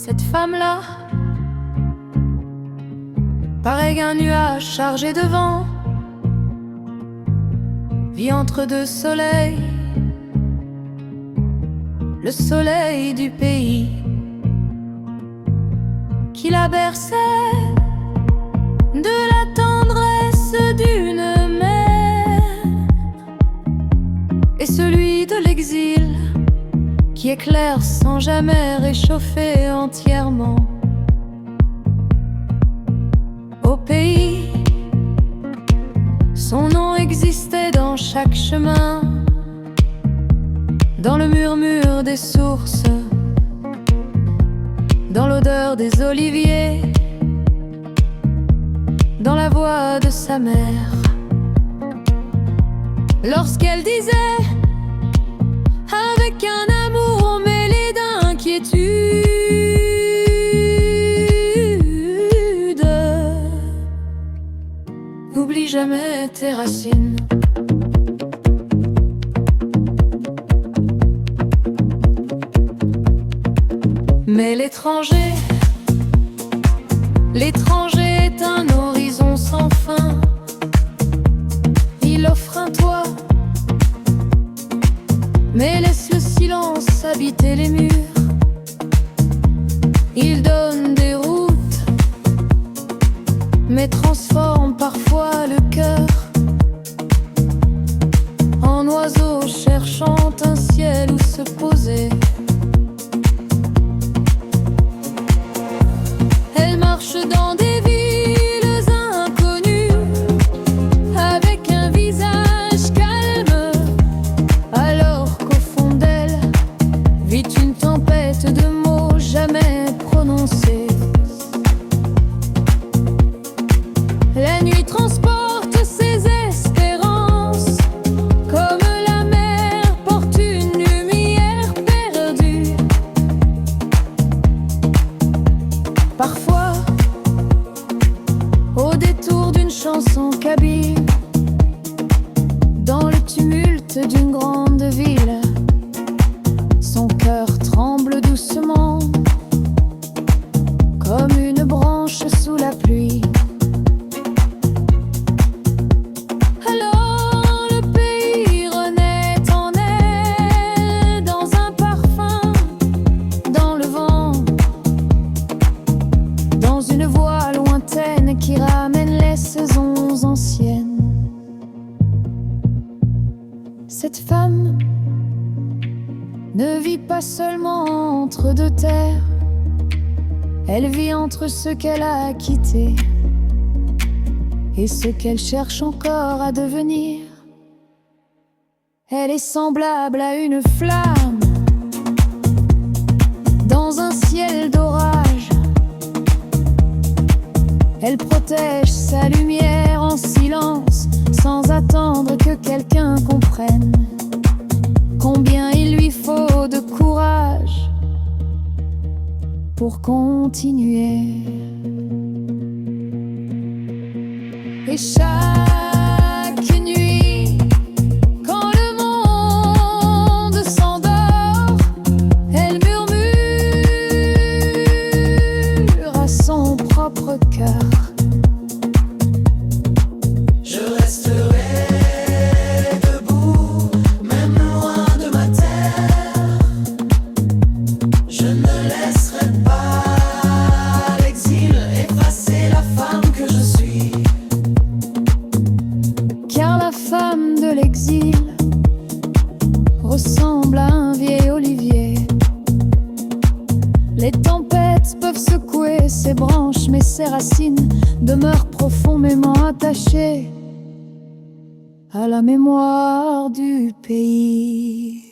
Cette femme-là, pareil qu'un nuage chargé de vent, vit entre deux soleils, le soleil du pays qui la berçait de la tendresse d'une mère, et celui de l'exil qui éclaire sans jamais réchauffer entièrement. Au pays, son nom existait dans chaque chemin, dans le murmure des sources, dans l'odeur des oliviers, dans la voix de sa mère, lorsqu'elle disait avec un amour mêlé d'inquiétude: n'oublie jamais tes racines. Mais l'étranger est un horizon sans fin. Il offre un toit, mais laisse le silence habiter les murs. Il donne des routes, mais transforme parfois le cœur en oiseau cherchant un ciel où se poser. Elle marche dans des villes inconnues avec un visage calme, alors qu'au fond d'elle vit une tempête de mots jamais prononcés. La nuit transporte ses espérances comme la mer porte une lumière perdue. Parfois, au détour d'une chanson kabyle, dans le tumulte d'une grande ville, son cœur tremble doucement comme une branche sous la pluie. Alors le pays renaît en elle, dans un parfum, dans le vent, dans une voix lointaine qui ramène les saisons anciennes. Cette femme ne vit pas seulement entre deux terres, elle vit entre ce qu'elle a quitté et ce qu'elle cherche encore à devenir. Elle est semblable à une flamme dans un ciel d'orage. Elle protège sa lumière en silence, sans attendre que quelqu'un comprenne combien il lui faut de courage pour continuer. Et chaque nuit, quand le monde s'endort, elle murmure à son propre cœur: je resterai debout, même loin de ma terre. Je ne laisserai pas l'exil effacer la femme que je suis. Car la femme de l'exil ressemble à un vieil olivier. Les tempêtes peuvent secouer ses branches, mais ses racines demeurent profondément attachées à la mémoire du pays.